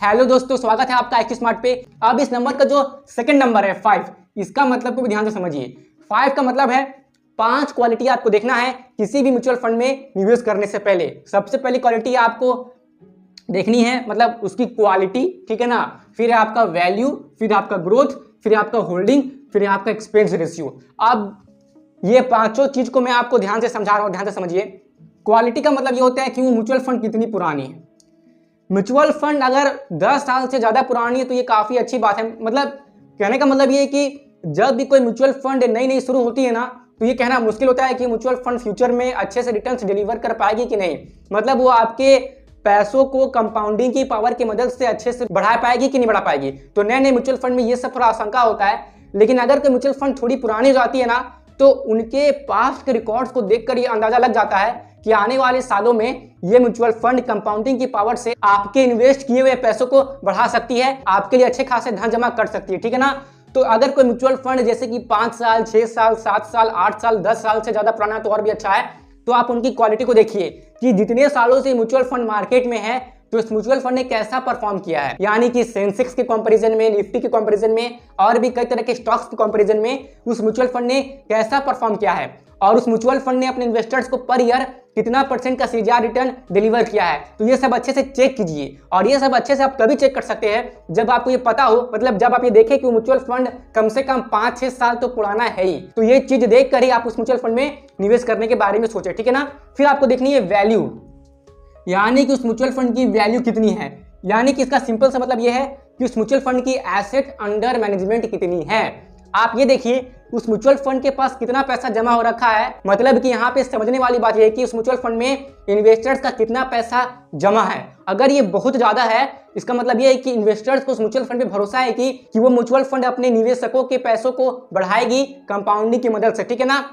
Hello दोस्तों, स्वागत है आपका IQ स्मार्ट पे। अब इस नंबर का जो सेकंड नंबर है 5, इसका मतलब को भी ध्यान से समझिए। 5 का मतलब है 5 क्वालिटी आपको देखना है किसी भी म्यूचुअल फंड में निवेश करने से पहले। सबसे पहली क्वालिटी आपको देखनी है, मतलब उसकी क्वालिटी, ठीक है ना। फिर है आपका वैल्यू, फिर आपका ग्रोथ, फिर आपका होल्डिंग, फिर आपका एक्सपेंस रेशियो। अब ये पांचों चीज को मैं आपको ध्यान से समझा रहा हूं, ध्यान से समझिए। क्वालिटी का मतलब ये होता है कि वो म्यूचुअल फंड कितनी पुरानी है। म्यूचुअल फंड अगर 10 साल से ज्यादा पुरानी है तो ये काफी अच्छी बात है। मतलब कहने का मतलब ये है कि जब भी कोई म्यूचुअल फंड नई नई शुरू होती है ना, तो ये कहना मुश्किल होता है कि म्यूचुअल फंड फ्यूचर में अच्छे से रिटर्न्स डिलीवर कर पाएगी कि नहीं। मतलब वो आपके पैसों को कंपाउंडिंग की पावर की मदद से अच्छे से बढ़ा पाएगी कि नहीं बढ़ा पाएगी। तो नए नए म्यूचुअल फंड में ये सब थोड़ा आशंका होता है। लेकिन अगर कोई म्यूचुअल फंड थोड़ी पुरानी हो जाती है ना, तो उनके पास्ट के रिकॉर्ड्स को देखकर ये अंदाजा लग जाता है कि आने वाले सालों में ये म्यूचुअल फंड कंपाउंडिंग की पावर से आपके इन्वेस्ट किए हुए पैसों को बढ़ा सकती है, आपके लिए अच्छे खासे धन जमा कर सकती है, ठीक है ना। तो अगर कोई म्यूचुअल फंड जैसे कि 5 साल, 6 साल, 7 साल, 8 साल, 10 साल से ज्यादा पुराना है तो और भी अच्छा है। तो आप उनकी क्वालिटी को देखिए कि जितने सालों से म्यूचुअल फंड मार्केट में है, तो इस म्यूचुअल फंड ने कैसा परफॉर्म किया है। यानी कि सेंसेक्स के कंपैरिजन में, निफ्टी के कंपैरिजन में और भी कई तरह के स्टॉक्स के कंपैरिजन में उस म्यूचुअल फंड ने कैसा परफॉर्म किया है, और उस म्यूचुअल फंड ने अपने इन्वेस्टर्स को पर ईयर कितना % का CAGR रिटर्न डिलीवर किया है। तो ये सब अच्छे से चेक कीजिए, और ये सब अच्छे से आप तभी चेक कर सकते हैं जब आपको ये पता हो, मतलब जब आप ये देखें कि म्यूचुअल फंड कम से कम 5-6 साल तो पुराना है ही। तो ये चीज देख कर ही आप उस म्यूचुअल फंड में निवेश करने के बारे में सोचें, ठीक है ना। फिर आपको देखनी है वैल्यू, यानी कि उस म्यूचुअल फंड की वैल्यू कितनी है। यानी कि इसका सिंपल सा मतलब यह है कि उस म्यूचुअल फंड की एसेट अंडर मैनेजमेंट कितनी है। आप ये देखिए उस म्यूचुअल फंड के पास कितना पैसा जमा हो रखा है। मतलब कि यहाँ पे समझने वाली बात यह है कि उस म्यूचुअल फंड में इन्वेस्टर्स का कितना पैसा जमा है। अगर ये बहुत ज्यादा है, इसका मतलब ये है कि इन्वेस्टर्स को उस म्यूचुअल फंड पे भरोसा है कि वो म्यूचुअल फंड अपने निवेशकों के पैसों को बढ़ाएगी कंपाउंडिंग की मदद से, ठीक है ना।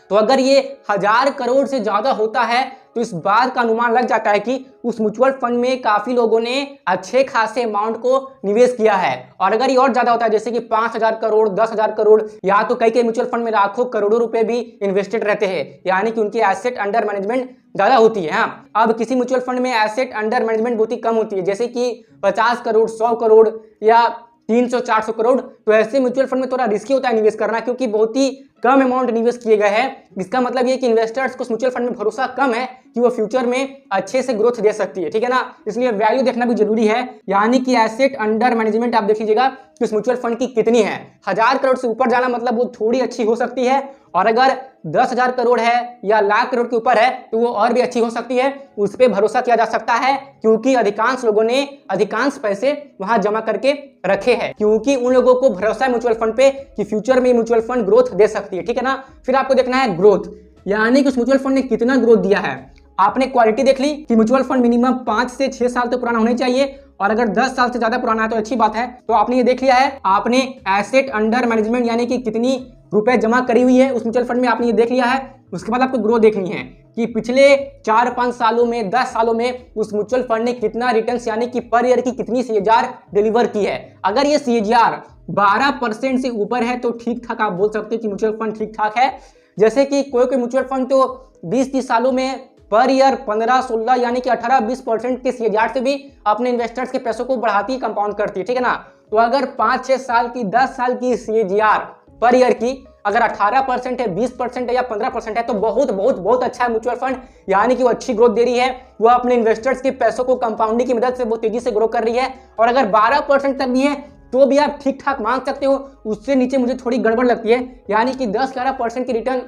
तो अगर ये 1000 करोड़ से ज्यादा होता है तो इस बात का अनुमान लग जाता है कि उस म्यूचुअल फंड में काफी लोगों ने अच्छे खासे अमाउंट को निवेश किया है। और अगर ये और ज्यादा होता है, जैसे कि 5000 करोड़, 10,000 करोड़, या तो कई म्यूचुअल फंड में लाखों करोड़ों रुपए भी इन्वेस्टेड रहते हैं, यानी कि उनकी एसेट अंडर मैनेजमेंट ज्यादा होती है। हाँ, अब किसी म्यूचुअल फंड में एसेट अंडर मैनेजमेंट बहुत ही कम होती है, जैसे कि 50 करोड़, 100 करोड़ या 300-400 करोड़। तो ऐसे म्यूचुअल फंड में थोड़ा रिस्की होता है निवेश करना, क्योंकि बहुत ही कम अमाउंट निवेश किए गए हैं। इसका मतलब ये कि इन्वेस्टर्स को म्यूचुअल फंड में भरोसा कम है कि वो फ्यूचर में अच्छे से ग्रोथ दे सकती है, ठीक है ना। इसलिए वैल्यू देखना भी जरूरी है, यानी कि एसेट अंडर मैनेजमेंट आप देख लीजिएगा कि उस म्यूचुअल फंड की कितनी है। 1000 करोड़ से ऊपर जाना मतलब वो थोड़ी अच्छी हो सकती है, और अगर 10,000 करोड़ है या लाख करोड़ के ऊपर है तो वो और भी अच्छी हो सकती है। उस पर भरोसा किया जा सकता है, क्योंकि अधिकांश लोगों ने अधिकांश पैसे वहां जमा करके रखे हैं, क्योंकि उन लोगों को भरोसा है म्यूचुअल फंड पे कि फ्यूचर में म्यूचुअल फंड ग्रोथ दे सकती है, ठीक है ना। फिर आपको देखना है ग्रोथ, यानी कि उस म्यूचुअल फंड ने कितना ग्रोथ दिया है। आपने क्वालिटी देख ली कि म्यूचुअल फंड मिनिमम 5 से 6 साल तो पुराना होना चाहिए, और अगर 10 साल से ज्यादा पुराना है तो अच्छी बात है। तो आपने ये देख लिया है। आपने एसेट अंडर मैनेजमेंट यानी कि कितनी रुपए जमा करी हुई है उस म्यूचुअल फंड में, आपने ये देख लिया है। उसके बाद आपको ग्रोथ देखनी है कि पिछले 4-5 सालों में, 10 सालों में उस म्यूचुअल फंड ने कितना रिटर्न्स यानी कि पर ईयर की कितनी CAGR डिलीवर की है। अगर ये CAGR 12% से ऊपर है तो ठीक ठाक आप बोल सकते हैं कि म्यूचुअल फंड ठीक ठाक है। जैसे कि कोई म्यूचुअल फंड तो 20-30 सालों में पर ईयर 15-16 यानी कि 18-20% के CAGR से भी अपने इन्वेस्टर्स के पैसों को बढ़ाती है, कंपाउंड करती है, ठीक है ना। तो अगर 5-6 साल की, 10 साल की CAGR पर ईयर की अगर 18% है, 20% है या 15% है तो बहुत बहुत बहुत अच्छा है म्यूचुअल फंड, यानी कि वो अच्छी ग्रोथ दे रही है। वो अपने इन्वेस्टर्स के पैसों को कंपाउंडिंग की मदद से बहुत तेजी से ग्रो कर रही है। और अगर 12% तक भी है तो भी आप ठीक ठाक मान सकते हो। उससे नीचे मुझे थोड़ी गड़बड़ लगती है, यानी कि 10-11% की रिटर्न,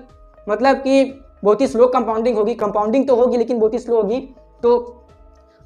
मतलब कि बहुत ही स्लो कंपाउंडिंग होगी। कंपाउंडिंग तो होगी लेकिन बहुत ही स्लो होगी। तो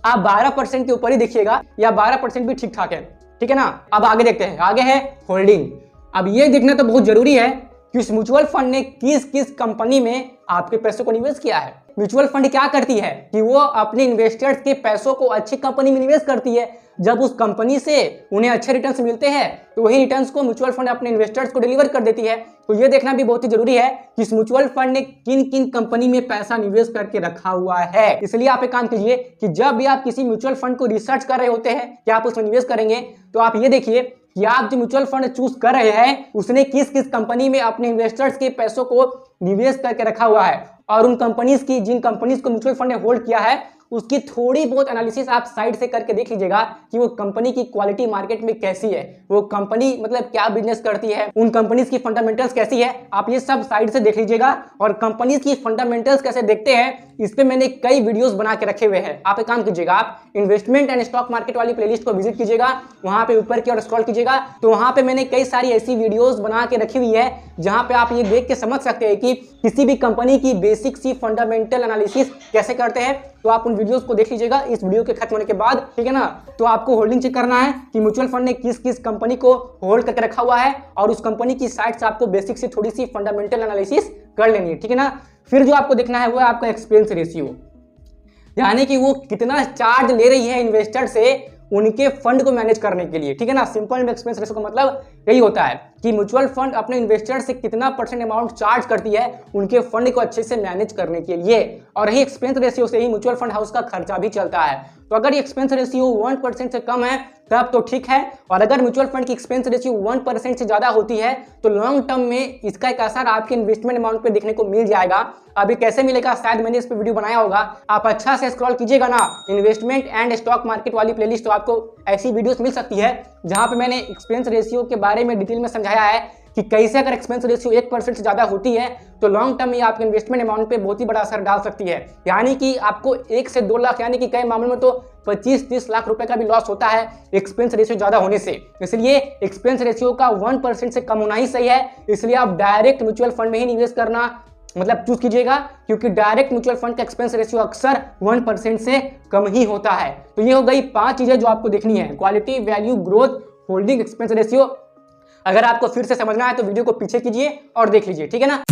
आप 12% के ऊपर ही देखिएगा, या 12% भी ठीक ठाक है, ठीक है ना। अब आगे देखते हैं, आगे है होल्डिंग। अब ये देखना तो बहुत जरूरी है कि उस म्यूचुअल फंड ने किस किस कंपनी में आपके पैसों को निवेश किया है। म्यूचुअल फंड क्या करती है कि वो अपने इन्वेस्टर्स के पैसों को अच्छी कंपनी में निवेश करती है। जब उस कंपनी से उन्हें अच्छे रिटर्न्स मिलते हैं तो वही रिटर्न्स को म्यूचुअल फंड अपने इन्वेस्टर्स को डिलीवर कर देती है। तो ये देखना भी बहुत ही जरूरी है कि इस म्यूचुअल फंड ने किन किन कंपनी में पैसा निवेश करके रखा हुआ है। इसलिए आप एक काम कीजिए कि जब भी आप किसी म्यूचुअल फंड को रिसर्च कर रहे होते हैं कि आप उसमें निवेश करेंगे, तो आप ये देखिए कि आप जो म्यूचुअल फंड चूज कर रहे हैं उसने किस किस कंपनी में अपने इन्वेस्टर्स के पैसों को निवेश करके रखा हुआ है, और उन कंपनीज की, जिन कंपनीज को म्यूचुअल फंड ने होल्ड किया है उसकी थोड़ी बहुत एनालिसिस आप साइड से करके देख लीजिएगा कि वो कंपनी की क्वालिटी मार्केट में कैसी है, वो कंपनी मतलब क्या बिजनेस करती है, उन कंपनीज की फंडामेंटल्स कैसी है, आप ये सब साइड से देख लीजिएगा। और कंपनीज की फंडामेंटल्स कैसे देखते हैं इस पे मैंने कई वीडियोस बना के रखे हुए हैं। आप एक काम कीजिएगा, आप इन्वेस्टमेंट एंड स्टॉक मार्केट वाली प्लेलिस्ट को विजिट कीजिएगा, वहां पे ऊपर की ओर स्क्रॉल कीजिएगा तो वहां पे मैंने कई सारी ऐसी वीडियोस बना के रखी हुई है जहां पे आप ये देख के समझ सकते हैं कि किसी भी कंपनी की बेसिक सी फंडामेंटल एनालिसिस कैसे करते हैं। तो आप उन वीडियोस को देख लीजिएगा इस वीडियो के खत्म होने के बाद, ठीक है ना। तो आपको होल्डिंग चेक करना है कि म्यूचुअल फंड ने किस किस कंपनी को होल्ड करके रखा हुआ है और उस कंपनी की साइड से आपको बेसिक सी थोड़ी सी फंडामेंटल एनालिसिस कर लेनी है, ठीक है ना। फिर जो आपको देखना है वो है आपका एक्सपेंस रेशियो, यानी कि वो कितना चार्ज ले रही है इन्वेस्टर से उनके फंड को मैनेज करने के लिए, ठीक है ना। सिंपल में एक्सपेंस रेशियो का मतलब यही होता है कि म्यूचुअल फंड अपने इन्वेस्टर से कितना परसेंट अमाउंट चार्ज करती है उनके फंड को अच्छे से मैनेज करने के लिए। और यही एक्सपेंस रेशियो से ही म्यूचुअल फंड हाउस का खर्चा भी चलता है। तो अगर ये एक्सपेंस रेशियो 1% से कम है तब तो ठीक है, और अगर म्यूचुअल फंड की एक्सपेंस रेशियो 1% से ज्यादा होती है तो लॉन्ग टर्म में इसका एक असर आपके इन्वेस्टमेंट अमाउंट पे देखने को मिल जाएगा। अभी कैसे मिलेगा शायद मैंने इस पे वीडियो बनाया होगा, आप अच्छा से स्क्रॉल कीजिएगा ना इन्वेस्टमेंट एंड स्टॉक मार्केट वाली प्लेलिस्ट, तो आपको ऐसी वीडियोस मिल सकती है जहां पे मैंने एक्सपेंस रेशियो के बारे में डिटेल में समझाया है कि कैसे अगर एक्सपेंस रेशियो 1% से ज्यादा होती है तो लॉन्ग टर्म में आपके इन्वेस्टमेंट अमाउंट पे बहुत ही बड़ा असर डाल सकती है। यानी कि आपको 1 से 2 लाख, यानी कि कई मामलों में तो 25-30 लाख रुपए का भी लॉस होता है एक्सपेंस रेशियो ज्यादा होने से। इसलिए एक्सपेंस रेशियो का 1% से कम होना ही सही है। इसलिए आप डायरेक्ट म्यूचुअल फंड में ही निवेश करना मतलब चूज कीजिएगा, क्योंकि डायरेक्ट म्यूचुअल फंड का एक्सपेंस रेशियो अक्सर 1% से कम ही होता है। तो ये हो गई 5 चीजें जो आपको देखनी है, quality, value, growth, holding, expense ratio. अगर आपको फिर से समझना है तो वीडियो को पीछे कीजिए और देख लीजिए, ठीक है ना।